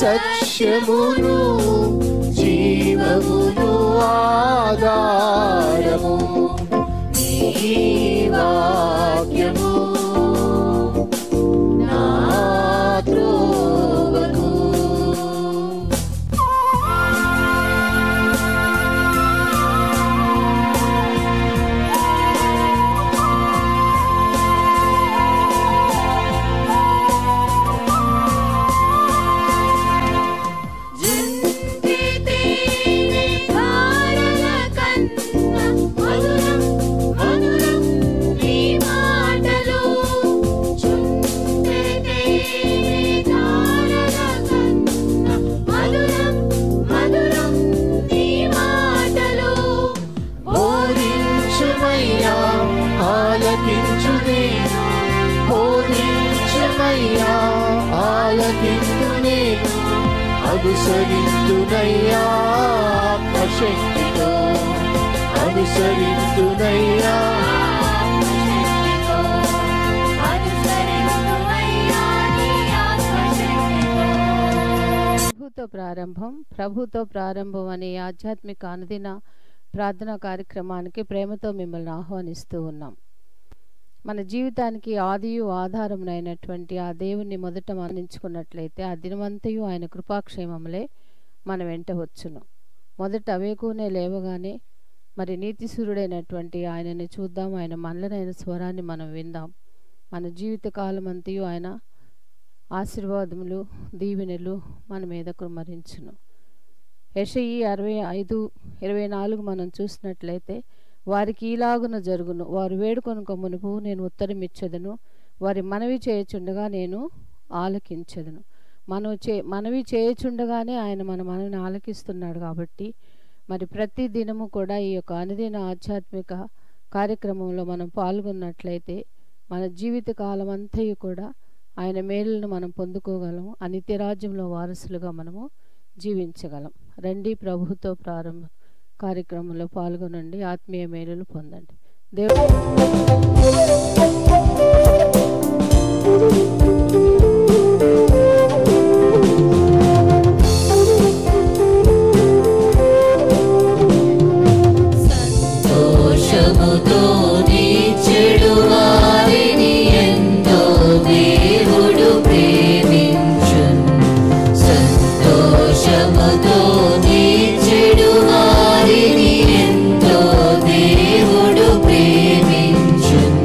సత్యమును జీవమును ఆధారము నీ వాక్యము నా త్రోవకు. అనుసరింతునయ్యా ఆత్మశక్తితో, అనుసరింతునయ్యా ప్రభుతో ప్రారంభం అనే ఆధ్యాత్మిక అనుదిన ప్రార్థనా కార్యక్రమానికి ప్రేమతో మిమ్మల్ని ఆహ్వానిస్తూ ఉన్నాం. మన జీవితానికి ఆదియు ఆధారమునైనటువంటి ఆ దేవుణ్ణి మొదట మరణించుకున్నట్లయితే ఆ దినమంతయు ఆయన కృపాక్షేమములే మన వెంట వచ్చును. మొదట వేకునే లేవగానే మరి నీతిసూరుడైనటువంటి ఆయనని చూద్దాం, ఆయన మనలనైన స్వరాన్ని మనం విందాం. మన జీవిత కాలం అంతయు ఆయన ఆశీర్వాదములు దీవెనలు మన మీద కుమ్మరించును. యెషయి 65:24 మనం చూసినట్లయితే వారికి ఈలాగున జరుగును, వారు వేడుకొనుక మునుపు నేను ఉత్తరమిచ్చెదను, వారి మనవి చేయుచుండగా నేను ఆలకించెదను. మనవి చేయుచుండగానే ఆయన మన మనవిని ఆలకిస్తున్నాడు. కాబట్టి మరి ప్రతి దినము కూడా ఈ యొక్క అనుదిన ఆధ్యాత్మిక కార్యక్రమంలో మనం పాల్గొన్నట్లయితే మన జీవిత కాలం అంతయు కూడా ఆయన మేలులను మనం పొందుకోగలం, ఆ నిత్యరాజ్యంలో వారసులుగా మనము జీవించగలం. రండి, ప్రభుతో ప్రారంభం కార్యక్రమంలో పాల్గొనండి, ఆత్మీయ మేలులు పొందండి. దేవుడు సంతోషముతో నీ చెడు వారిని ఎంతో దేవుడు ప్రేమించును. సంతోషముతో నీ చెడు వారిని ఎంతో దేవుడు ప్రేమించును.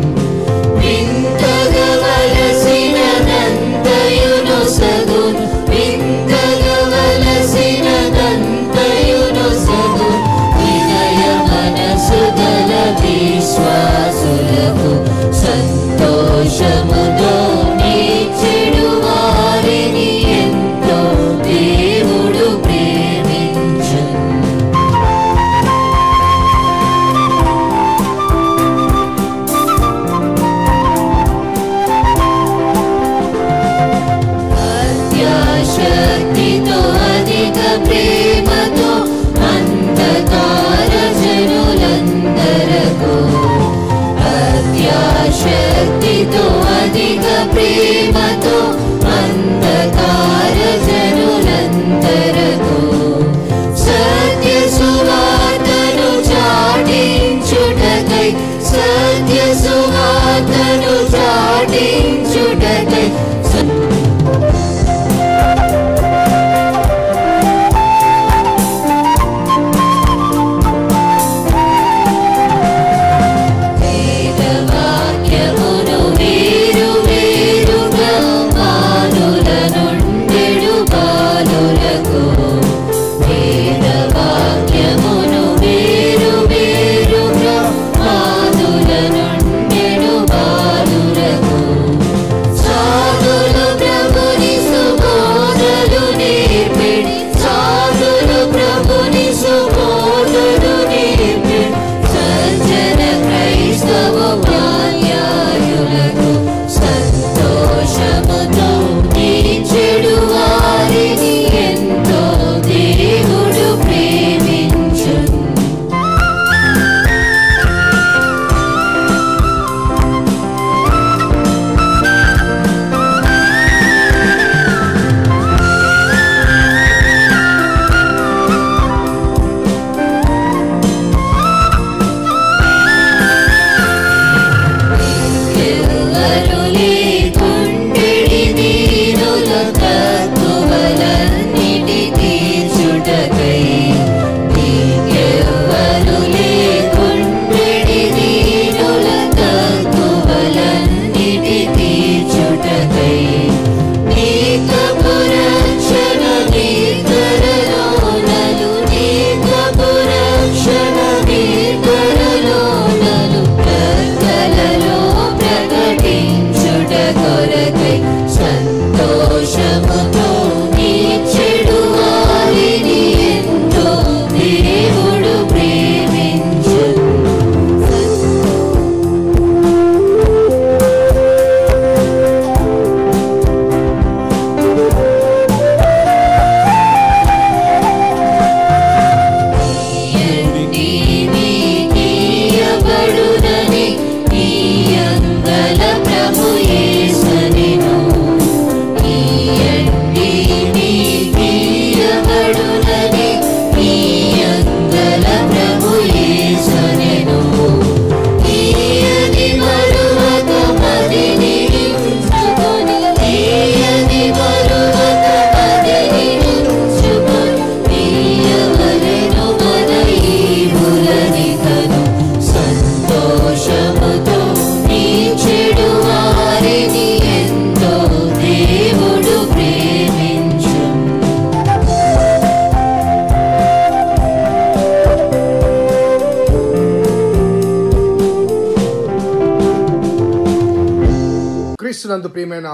క్రీస్తునందు ప్రియమైన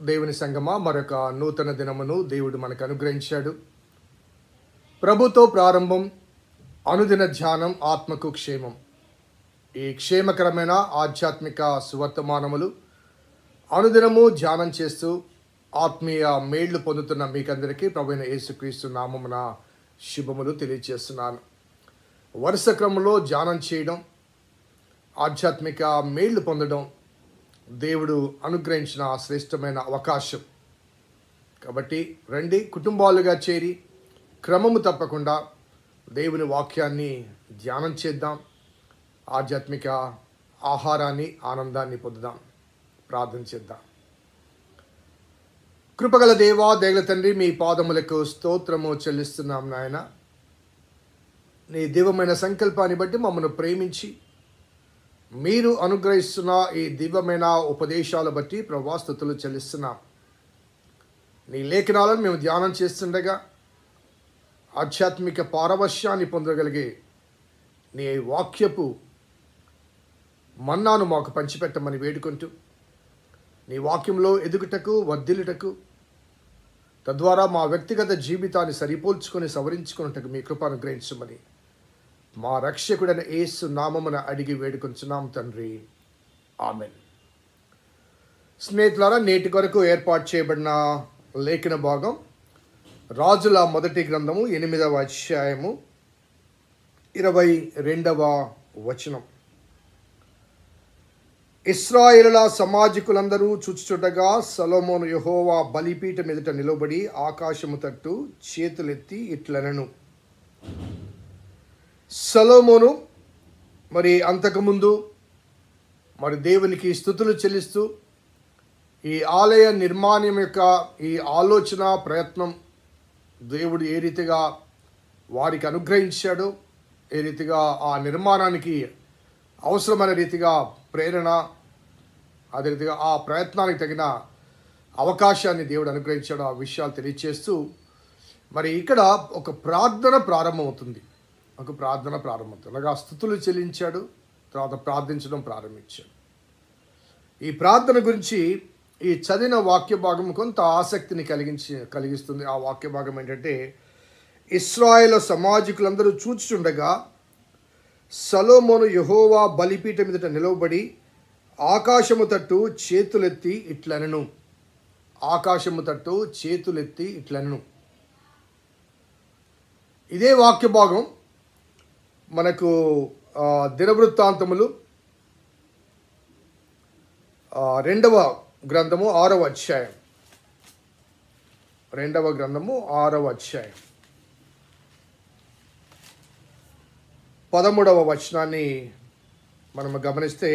దేవుని సంగమా, మరొక నూతన దినమును దేవుడు మనకు అనుగ్రహించాడు. ప్రభుతో ప్రారంభం, అనుదిన ధ్యానం, ఆత్మకు క్షేమం. ఈ క్షేమకరమైన ఆధ్యాత్మిక సువర్తమానములు అనుదినము ధ్యానం చేస్తూ ఆత్మీయ మేళ్లు పొందుతున్న మీకందరికీ ప్రభువైన యేసుక్రీస్తు నామమున శుభములు తెలియజేస్తున్నాను. వరుస క్రమంలో ధ్యానం చేయడం, ఆధ్యాత్మిక మేళ్లు పొందడం దేవుడు అనుగ్రహించిన శ్రేష్టమైన అవకాశం. కాబట్టి రండి, కుటుంబాలుగా చేరి క్రమము తప్పకుండా దేవుని వాక్యాన్ని ధ్యానం చేద్దాం, ఆధ్యాత్మిక ఆహారాన్ని, ఆనందాన్ని పొందుదాం. ప్రార్థన చేద్దాం. కృపగల దేవా, దయగల తండ్రి, మీ పాదములకు స్తోత్రము చెల్లిస్తున్నాం నాయన. నీ దివ్యమైన సంకల్పాన్ని బట్టి మమ్మల్ని ప్రేమించి మీరు అనుగ్రహిస్తున్న ఈ దివ్యమైన ఉపదేశాల బట్టి ప్రభువా స్తుతులు చెల్లిస్తున్నాం. నీ లేఖనాలను మేము ధ్యానం చేస్తుండగా ఆధ్యాత్మిక పారవశ్యాన్ని పొందగలిగే నీ వాక్యపు మన్నాను మాకు పంచిపెట్టమని వేడుకుంటూ, నీ వాక్యంలో ఎదుగుటకు, వర్ధిల్లుటకు, తద్వారా మా వ్యక్తిగత జీవితాన్ని సరిపోల్చుకొని సవరించుకున్నట్టుకు మీ కృప అనుగ్రహించమని మా రక్షకుడైన యేసు నామమున అడిగి వేడుకొంచున్నాం తండ్రి, ఆమెన్. స్నేహితులారా, నేటి కొరకు ఏర్పాటు చేయబడిన లేఖన భాగం రాజుల మొదటి గ్రంథము 8వ అధ్యాయము 22వ వచనం. ఇశ్రాయేలుల సమాజకులందరూ చూచుచుండగా సొలొమోను యెహోవా బలిపీఠం ఎదుట నిలబడి ఆకాశము తట్టు చేతులెత్తి ఇట్లనెను. సొలొమోను మరి అంతకుముందు దేవునికి స్తుతులు చెల్లిస్తూ ఈ ఆలయ నిర్మాణం యొక్క ఈ ఆలోచన ప్రయత్నం దేవుడు ఏ రీతిగా వారికి అనుగ్రహించాడో, ఏ రీతిగా ఆ నిర్మాణానికి అవసరమైన రీతిగా ప్రేరణ, అదే రీతిగా ఆ ప్రయత్నానికి తగిన అవకాశాన్ని దేవుడు అనుగ్రహించాడో ఆ విషయాలు తెలియచేస్తూ మరి ఇక్కడ ఒక ప్రార్థన ప్రారంభమవుతుంది. అనగా స్తుతులు చెల్లించాడు, తర్వాత ప్రార్థించడం ప్రారంభించాడు. ఈ ప్రార్థన గురించి ఈ చదివిన వాక్య భాగం కొంత ఆసక్తిని కలిగిస్తుంది. ఆ వాక్య భాగం ఏంటంటే, ఇశ్రాయేలు సమాజకులందరూ చూచుచుండగా సొలొమోను యెహోవా బలిపీఠం ఎదుట నిలవబడి ఆకాశము తట్టు చేతులెత్తి ఇట్లనెను. ఆకాశము తట్టు చేతులెత్తి ఇట్లనెను. ఇదే వాక్య భాగం మనకు దినవృత్తాంతములు 2వ గ్రంథము 6వ అధ్యాయం. 2వ గ్రంథము 6వ అధ్యాయం 13వ వచనాన్ని మనము గమనిస్తే,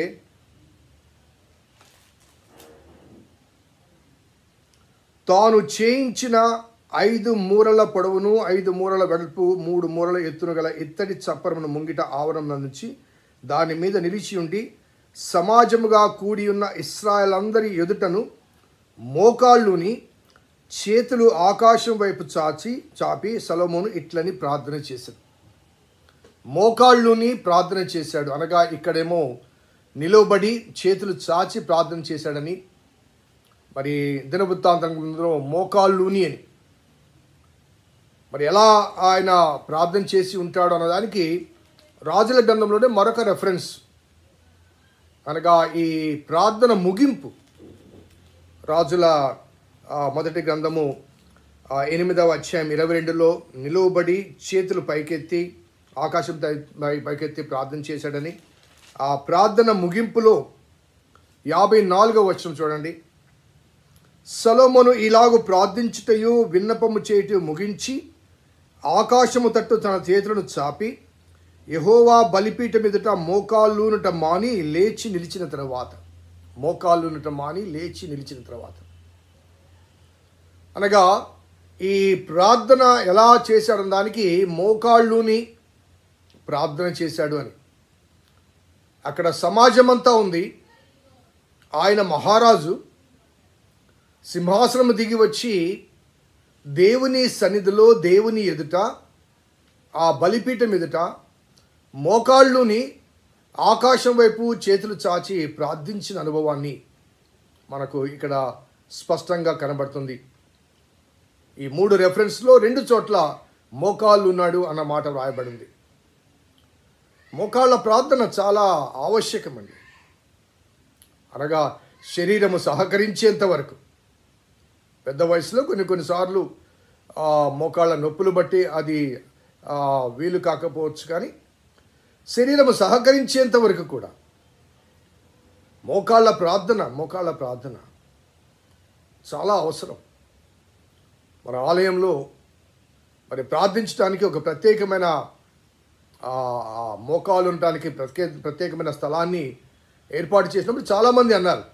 తాను చేయించిన 5 మూరల పొడవును 5 మూరల వెడల్పు 3 మూరల ఎత్తును గల ఇత్తడి చప్పరమును ముంగిట ఆవరణ నుంచి దాని మీద నిలిచి ఉండి సమాజముగా కూడి ఉన్న ఇశ్రాయేలందరి ఎదుటను మోకాళ్ళుని చేతులు ఆకాశం వైపు చాపి సొలొమోను ఇట్లని ప్రార్థన చేశాడు. మోకాళ్ళుని ప్రార్థన చేశాడు అనగా ఇక్కడేమో నిలవబడి చేతులు చాచి ప్రార్థన చేశాడని, మరి దినవృత్తాంతంలో మోకాళ్ళుని అని మరి ఎలా ఆయన ప్రార్థన చేసి ఉంటాడు అన్నదానికి రాజుల గ్రంథంలోనే మరొక రెఫరెన్స్. అనగా ఈ ప్రార్థన ముగింపు రాజుల మొదటి గ్రంథము 8వ అధ్యాయం 22లో నిలువబడి చేతులు పైకెత్తి ఆకాశం పైకెత్తి ప్రార్థన చేశాడని, ఆ ప్రార్థన ముగింపులో 54వ వచనం చూడండి. సొలొమోను ఇలాగు ప్రార్థించుటయు విన్నపము చేయుట ముగించి ఆకాశము తట్టు తన చేతులను చాపి యెహోవా బలిపీఠం ఎదుట మోకాళ్ళూనుట మాని లేచి నిలిచిన తర్వాత అనగా ఈ ప్రార్థన ఎలా చేశాడన్న దానికి మోకాళ్ళుని ప్రార్థన చేశాడు అని. అక్కడ సమాజమంతా ఉంది. ఆయన మహారాజు సింహాసనము దిగి వచ్చి దేవుని సన్నిధిలో, దేవుని ఎదుట, ఆ బలిపీఠం ఎదుట మోకాళ్ళుని ఆకాశం వైపు చేతులు చాచి ప్రార్థించిన అనుభవాన్ని మనకు ఇక్కడ స్పష్టంగా కనబడుతుంది. ఈ 3 రెఫరెన్స్లో 2 చోట్ల మోకాళ్ళు ఉన్నాడు అన్న మాట వ్రాయబడింది. మోకాళ్ళ ప్రార్థన చాలా ఆవశ్యకమండి. అనగా శరీరము సహకరించేంత వరకు. పెద్ద వయసులో కొన్నిసార్లు మోకాళ్ళ నొప్పులు బట్టి అది వీలు కాకపోవచ్చు, కానీ శరీరము సహకరించేంత వరకు కూడా మోకాళ్ళ ప్రార్థన చాలా అవసరం. మన ఆలయంలో మరి ప్రార్థించడానికి ఒక ప్రత్యేకమైన మోకాలు ఉండటానికి ప్రత్యేకమైన స్థలాన్ని ఏర్పాటు చేసినప్పుడు చాలామంది అన్నారు,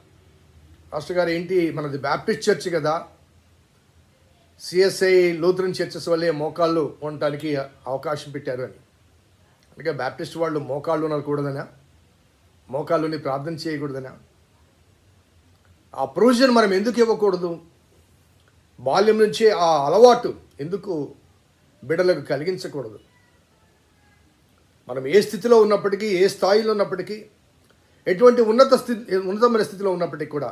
పాస్టర్ గారు ఏంటి మనది బ్యాప్టిస్ట్ చర్చ్ కదా, సిఎస్ఐ లూథరన్ చర్చెస్ వల్లే మోకాళ్ళు ఉండటానికి అవకాశం పెట్టారు అని. అందుకే బ్యాప్టిస్ట్ వాళ్ళు మోకాళ్ళు ఉండకూడదనా, మోకాళ్ళుని ప్రార్థన చేయకూడదనా? ఆ ప్రొవిజన్ మనం ఎందుకు ఇవ్వకూడదు? బాల్యం నుంచే ఆ అలవాటు ఎందుకు బిడ్డలకు కలిగించకూడదు? మనం ఏ స్థితిలో ఉన్నప్పటికీ, ఏ స్థాయిలో ఉన్నప్పటికీ, ఎటువంటి ఉన్నతమైన స్థితిలో ఉన్నప్పటికీ కూడా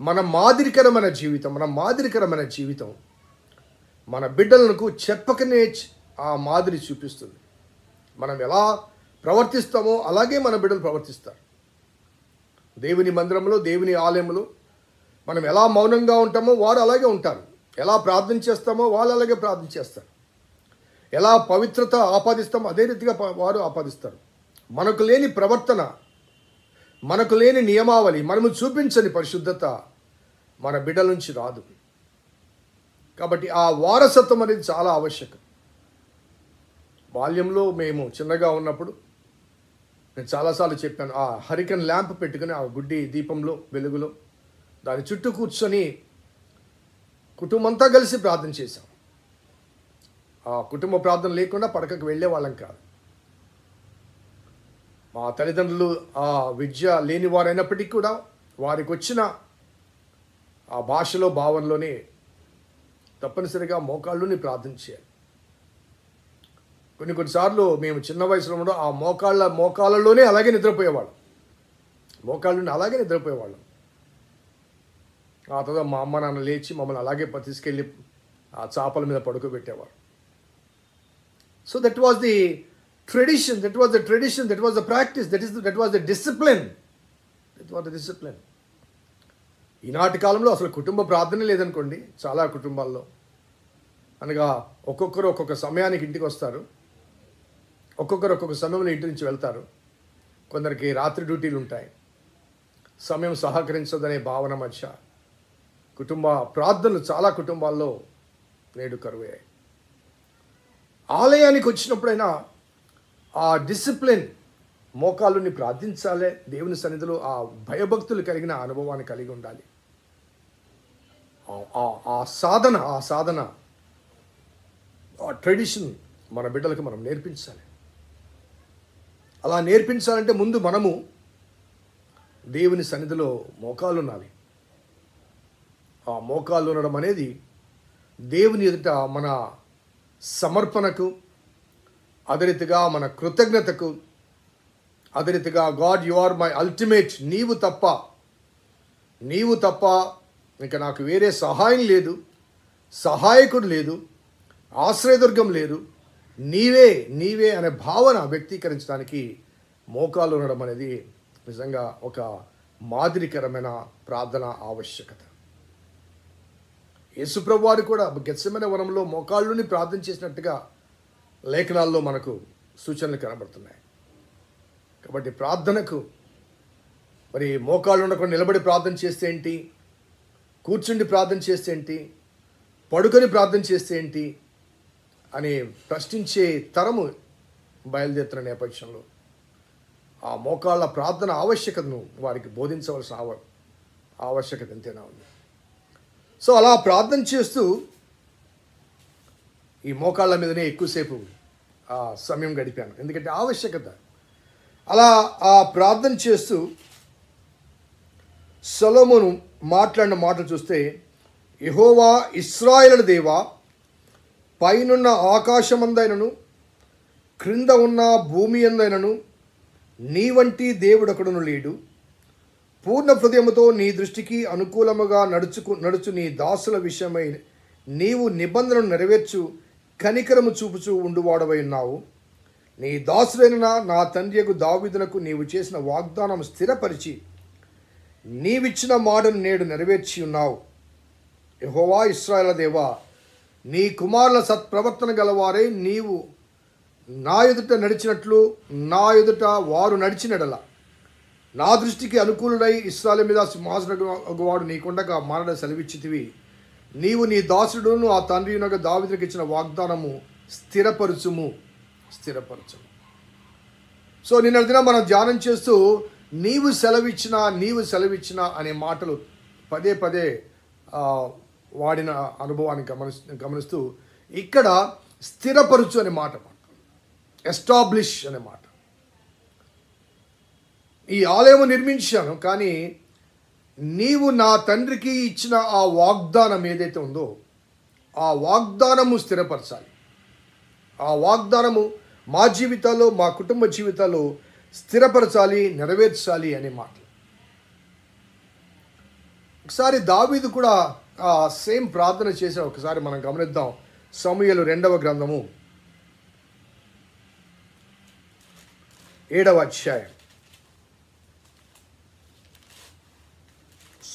మన మాదిరికరమైన జీవితం మన బిడ్డలకు చెప్పకనే ఆ మాదిరి చూపిస్తుంది. మనం ఎలా ప్రవర్తిస్తామో అలాగే మన బిడ్డలు ప్రవర్తిస్తారు. దేవుని మందిరంలో, దేవుని ఆలయంలో మనం ఎలా మౌనంగా ఉంటామో వారు అలాగే ఉంటారు. ఎలా ప్రార్థన చేస్తామో వాళ్ళు అలాగే ప్రార్థన చేస్తారు. ఎలా పవిత్రత ఆపాదిస్తామో అదే రీతిగా వారు ఆపాదిస్తారు. మనకు లేని ప్రవర్తన, మనకు లేని నియమావళి, మనము చూపించని పరిశుద్ధత మన బిడ్డల నుంచి రాదు. కాబట్టి ఆ వారసత్వం అనేది చాలా ఆవశ్యకం. బాల్యంలో మేము చిన్నగా ఉన్నప్పుడు నేను చాలాసార్లు చెప్పాను, ఆ హరికన్ ల్యాంప్ పెట్టుకుని ఆ గుడ్డి దీపంలో వెలుగులో దాని చుట్టూ కూర్చొని కుటుంబంతా కలిసి ప్రార్థన చేశాం. ఆ కుటుంబ ప్రార్థన లేకుండా పడకకు వెళ్ళే వాళ్ళం కాదు. మా తల్లిదండ్రులు ఆ విద్య లేని వారైనప్పటికీ కూడా వారికి వచ్చిన ఆ భాషలో, భావనలోనే తప్పనిసరిగా మోకాళ్ళుని ప్రార్థన చేయాలి. కొన్నిసార్లు మేము చిన్న వయసులో ఉండడం ఆ మోకాళ్ళలోనే అలాగే నిద్రపోయేవాళ్ళం. ఆ తర్వాత మా అమ్మ నాన్న లేచి మమ్మల్ని అలాగే తీసుకెళ్ళి ఆ చాపల మీద పడుకోబెట్టేవారు. So that was the tradition, that was the practice, that was the discipline. ఈనాటి కాలంలో అసలు కుటుంబ ప్రార్థన లేదనుకోండి చాలా కుటుంబాల్లో. అనగా ఒక్కొక్కరు ఒక్కొక్క సమయానికి ఇంటికి వస్తారు, ఒక్కొక్కరు ఒక్కొక్క సమయంలో ఇంటి నుంచి వెళ్తారు. కొందరికి రాత్రి డ్యూటీలు ఉంటాయి, సమయం సహకరించదనే భావన మధ్య కుటుంబ ప్రార్థనలు చాలా కుటుంబాల్లో నేడు కరువయ్యాయి. ఆలయానికి వచ్చినప్పుడైనా ఆ డిసిప్లిన్, మోకాళ్ళుని ప్రార్థించాలి, దేవుని సన్నిధిలో ఆ భయభక్తులు కలిగిన అనుభవాన్ని కలిగి ఉండాలి. ఆ సాధన ఆ ట్రెడిషన్ మన బిడ్డలకు మనం నేర్పించాలి. అలా నేర్పించాలంటే ముందు మనము దేవుని సన్నిధిలో మోకాళ్ళు ఉండాలి. ఆ మోకాళ్ళు ఉండడం అనేది దేవుని ఎదుట మన సమర్పణకు, అదే రీతిగా మన కృతజ్ఞతకు, అదే రీతిగా God you are my ultimate, నీవు తప్ప ఇంకా నాకు వేరే సహాయం లేదు, సహాయకుడు లేదు, ఆశ్రయదుర్గం లేదు, నీవే అనే భావన వ్యక్తీకరించడానికి మోకాళ్ళు ఉండడం అనేది నిజంగా ఒక మాదిరికరమైన ప్రార్థన ఆవశ్యకత. యేసుప్రభు వారు కూడా గెత్సెమనే వనంలో మోకాళ్ళుని ప్రార్థన చేసినట్టుగా లేఖనాల్లో మనకు సూచనలు కనబడుతున్నాయి. కాబట్టి ప్రార్థనకు మరి మోకాళ్ళు ఉండకుండా నిలబడి ప్రార్థన చేస్తే ఏంటి, కూర్చుండి ప్రార్థన చేస్తే ఏంటి, పడుకొని ప్రార్థన చేస్తే ఏంటి అని ప్రశ్నించే తరము బయలుదేరుతున్న నేపథ్యంలో ఆ మోకాళ్ళ ప్రార్థన ఆవశ్యకతను వారికి బోధించవలసిన ఆవశ్యకత ఎంతైనా ఉంది. సో అలా ప్రార్థన చేస్తూ ఈ మోకాళ్ళ మీదనే ఎక్కువసేపు ఆ సమయం గడిపాను, ఎందుకంటే ఆవశ్యకత. అలా ఆ ప్రార్థన చేస్తూ సొలొమోను మాట్లాడిన మాటలు చూస్తే, యెహోవా ఇశ్రాయేలు దేవా, పైనున్న ఆకాశమందైనను క్రింద ఉన్న భూమి అందైనను నీ వంటి దేవుడొకడును లేడు. పూర్ణ హృదయముతో నీ దృష్టికి అనుకూలముగా నడుచు నీ దాసుల విషయమై నీవు నిబంధనను నెరవేర్చు కనికరము చూపుచూ ఉండువాడవై ఉన్నావు. నీ దాసుడైన నా తండ్రియగు దావీదునకు నీవు చేసిన వాగ్దానం స్థిరపరిచి నీవిచ్చిన మాటను నేడు నెరవేర్చి ఉన్నావు. యెహోవా ఇశ్రాయేలు దేవా, నీ కుమారుల సత్ప్రవర్తన గలవారే నీవు నా ఎదుట నడిచినట్లు నా ఎదుట వారు నడిచినడల నా దృష్టికి అనుకూలుడై ఇశ్రాయేలు మీద సింహాసనగువాడు నీకుండగా మారడ సెలవిచ్చితివి. నీవు నీ దాసుడును ఆ తండ్రియునగా దావీదునకు ఇచ్చిన వాగ్దానము స్థిరపరచుము. సో నిన్న దినం మనం ధ్యానం చేస్తూ నీవు సెలవిచ్చిన అనే మాటలు పదే పదే వాడిన అనుభవాన్ని గమనిస్తూ ఇక్కడ స్థిరపరచు అనే మాట, ఎస్టాబ్లిష్ అనే మాట. ఈ ఆలయం నిర్మించాను, కానీ నీవు నా తండ్రికి ఇచ్చిన ఆ వాగ్దానం ఏదైతే ఉందో ఆ వాగ్దానము స్థిరపరచాలి. ఆ వాగ్దానము మా జీవితాల్లో, మా కుటుంబ జీవితాల్లో స్థిరపరచాలి, నెరవేర్చాలి అనే మాట. ఒకసారి దావీదు కూడా ఆ సేమ్ ప్రార్థన చేసిన ఒకసారి మనం గమనిద్దాం. సమూయేలు 2వ గ్రంథము 7వ అధ్యాయం.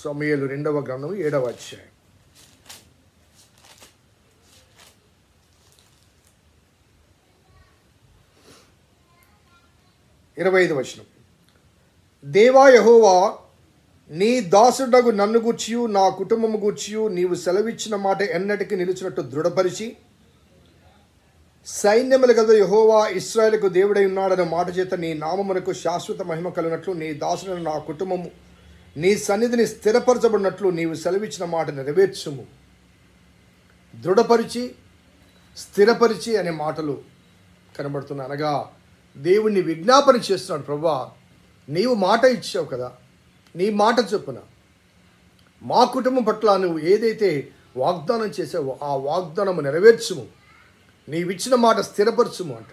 సమూయేలు 2వ గ్రంథము 7వ అధ్యాయం. 25వ వచనం. దేవా యెహోవా, నీ దాసుడగు నన్ను గూర్చియు నా కుటుంబము గూర్చియు నీవు సెలవిచ్చిన మాట ఎన్నటికి నిలిచినట్టు దృఢపరిచి సైన్యముల గల యెహోవా ఇశ్రాయేలుకు దేవుడై ఉన్నాడన్న మాట చేత నీ నామమునకు శాశ్వత మహిమ కలిగినట్లు నీ దాసుడైన నా కుటుంబము నీ సన్నిధిని స్థిరపరచబడినట్లు నీవు సెలవిచ్చిన మాట నెరవేర్చుము. దృఢపరిచి, స్థిరపరిచి అనే మాటలు కనబడుతున్నాయి. అనగా దేవుణ్ణి విజ్ఞాపన చేస్తున్నాడు. ప్రభువా, నీవు మాట ఇచ్చావు కదా, నీ మాట చొప్పున మా కుటుంబం పట్ల నువ్వు ఏదైతే వాగ్దానం చేసావో ఆ వాగ్దానము నెరవేర్చుము, నీవిచ్చిన మాట స్థిరపరచుము అంట.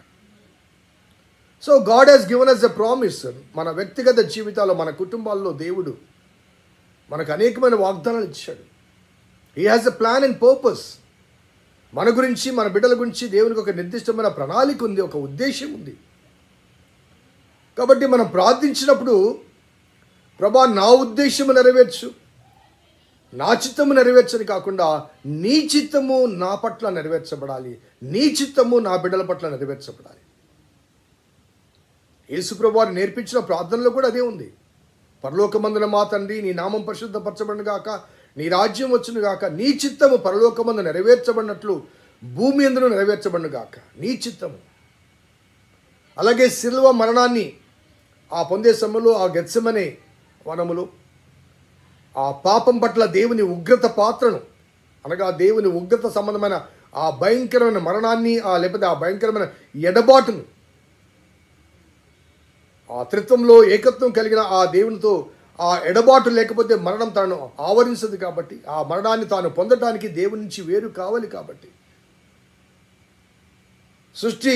So God has given us a promise. మన వ్యక్తిగత జీవితాల్లో, మన కుటుంబాల్లో దేవుడు మనకు అనేకమైన వాగ్దానాలు ఇచ్చాడు. He has a plan and purpose. మన గురించి, మన బిడ్డల గురించి దేవునికి ఒక నిర్దిష్టమైన ప్రణాళిక ఉంది, ఒక ఉద్దేశం ఉంది. కాబట్టి మనం ప్రార్థించినప్పుడు, ప్రభా నా ఉద్దేశము నెరవేర్చు, నా చిత్తము నెరవేర్చని కాకుండా నీ చిత్తము నా పట్ల నెరవేర్చబడాలి, నీ చిత్తము నా బిడ్డల పట్ల నెరవేర్చబడాలి. యేసుప్రభు వారు నేర్పించిన ప్రార్థనలో కూడా అదే ఉంది. పరలోకమందున మా తండ్రి, నీ నామం పరిశుద్ధపరచబడును గాక, నీ రాజ్యం వచ్చును గాక, నీ చిత్తము పరలోకమందు నెరవేర్చబడినట్లు భూమి యందును నెరవేర్చబడును గాక, నీ చిత్తము. అలాగే శిలువ మరణాన్ని ఆ పొందే సమయంలో, ఆ గెత్సెమనే వనములో ఆ పాపం పట్ల దేవుని ఉగ్రత పాత్రను, అనగా దేవుని ఉగ్రత సంబంధమైన ఆ భయంకరమైన మరణాన్ని, లేకపోతే ఆ భయంకరమైన ఎడబాటును, ఆ త్రిత్వంలో ఏకత్వం కలిగిన ఆ దేవునితో ఆ ఎడబాటు లేకపోతే మరణం తాను ఆవరించదు. కాబట్టి ఆ మరణాన్ని తాను పొందడానికి దేవుని నుంచి వేరు కావాలి. కాబట్టి సృష్టి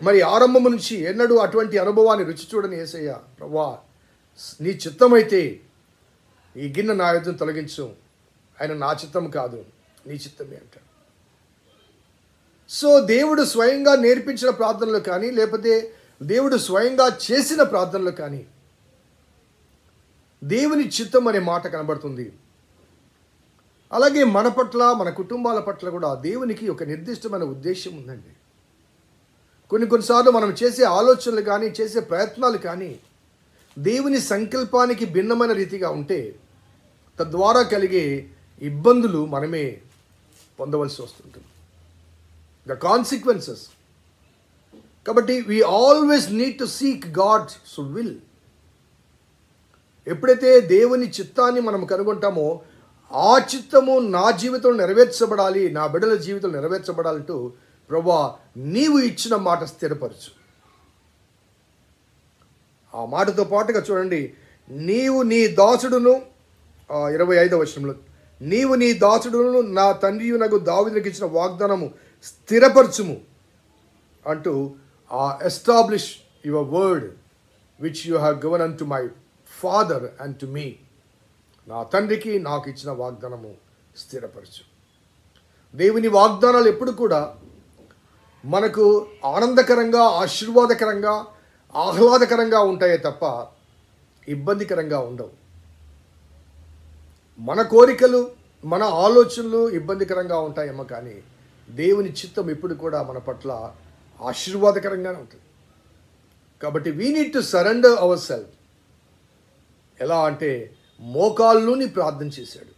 మరి ఆరంభం నుంచి ఎన్నడూ అటువంటి అనుభవాన్ని రుచి చూడని యేసయ్య, ప్రభువా నీ చిత్తమైతే ఈ గిన్నె నా యొద్ద తొలగించు, ఆయన నా చిత్తం కాదు నీ చిత్తమే అంటాడు. సో దేవుడు స్వయంగా నేర్పించిన ప్రార్థనలు కానీ, లేకపోతే దేవుడు స్వయంగా చేసిన ప్రార్థనలు కానీ దేవుని చిత్తం అనే మాట కనబడుతుంది. అలాగే మన పట్ల, మన కుటుంబాల పట్ల కూడా దేవునికి ఒక నిర్దిష్టమైన ఉద్దేశం ఉందండి. కొన్నిసార్లు మనం చేసే ఆలోచనలు కానీ, చేసే ప్రయత్నాలు కానీ దేవుని సంకల్పానికి భిన్నమైన రీతిగా ఉంటే తద్వారా కలిగే ఇబ్బందులు మనమే పొందవలసి వస్తుంటుంది, ద కాన్సిక్వెన్సెస్. కాబట్టి we always need to seek God's will. ఎప్పుడైతే దేవుని చిత్తాన్ని మనం కనుగొంటామో ఆ చిత్తము నా జీవితంలో నెరవేర్చబడాలి, నా బిడ్డల జీవితంలో నెరవేర్చబడాలంటూ ప్రభువా నీవు ఇచ్చిన మాట స్థిరపరచు. ఆ మాటతో పాటుగా చూడండి, నీవు నీ దాసుడును, 25వ వచనంలో, నీవు నీ దాసుడును నా తండ్రియునగు దావీదునకు ఇచ్చిన వాగ్దానము స్థిరపరచుము అంటూ establish your word which you have given unto my father and to me. నా తండ్రికి నాకు ఇచ్చిన వాగ్దానము స్థిరపరచు. దేవుని వాగ్దానాలు ఎప్పుడు కూడా మనకు ఆనందకరంగా, ఆశీర్వాదకరంగా, ఆహ్లాదకరంగా ఉంటాయే తప్ప ఇబ్బందికరంగా ఉండవు. మన కోరికలు, మన ఆలోచనలు ఇబ్బందికరంగా ఉంటాయేమో, కానీ దేవుని చిత్తం ఎప్పుడు కూడా మన పట్ల ఆశీర్వాదకరంగానే ఉంటుంది. కాబట్టి we need to surrender our self. ఎలా అంటే మోకాళ్ళుని ప్రార్థన చేశాడు.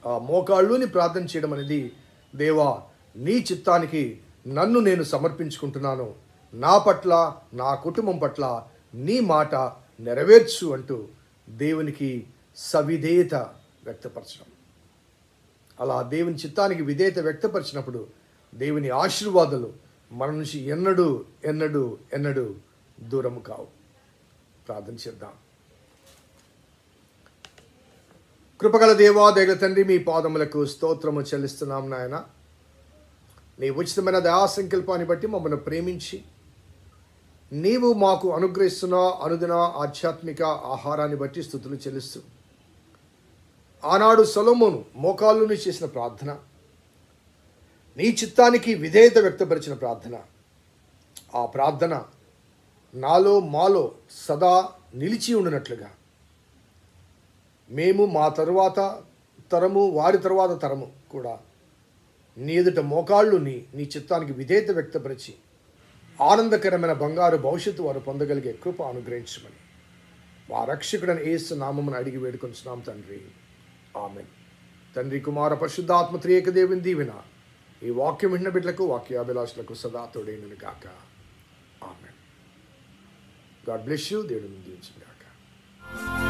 ఆ మోకాళ్ళుని ప్రార్థన చేయడం అనేది, దేవా నీ చిత్తానికి నన్ను నేను సమర్పించుకుంటున్నాను, నా పట్ల, నా కుటుంబం పట్ల నీ మాట నెరవేర్చు అంటూ దేవునికి సవిధేయత వ్యక్తపరచడం. అలా దేవుని చిత్తానికి విధేయత వ్యక్తపరిచినప్పుడు దేవుని ఆశీర్వాదాలు మన నుంచి ఎన్నడూ ఎన్నడూ ఎన్నడూ దూరము కావు. ప్రార్థన చేద్దాం. కృపగల దేవా, దయగల తండ్రి, మీ పాదములకు స్తోత్రము చెల్లిస్తున్నాం నాయన. నీ ఉచితమైన దయా సంకల్పాన్ని బట్టి మమ్మల్ని ప్రేమించి నీవు మాకు అనుగ్రహిస్తున్న అనుదిన ఆధ్యాత్మిక ఆహారాన్ని బట్టి స్తుతులు చెల్లిస్తూ, ఆనాడు సొలొమోను మోకాళ్ళుని చేసిన ప్రార్థన, నీ చిత్తానికి విధేయత వ్యక్తపరిచిన ప్రార్థన, ఆ ప్రార్థన నాలో మాలో సదా నిలిచి ఉండినట్లుగా మేము మా తరువాత తరము, వారి తరువాత తరము కూడా నీ ఎదుట మోకాళ్ళుని నీ చిత్తానికి విధేయత వ్యక్తపరిచి ఆనందకరమైన బంగారు భవిష్యత్తు వారు పొందగలిగే కృప అనుగ్రహించమని మా రక్షకుడైన యేసు నామమున అడిగి వేడుకొంచున్నాం తండ్రి. ఆమేన్. తండ్రి, కుమార, పరిశుద్ధాత్మ త్రియేక దేవుని దీవెన ఈ వాక్యం విన్న బిడ్డలకు, వాక్యాభిలాషులకు సదా తోడైనను గాక. ఆమేన్. God bless you. దేవుడు దీవించును గాక.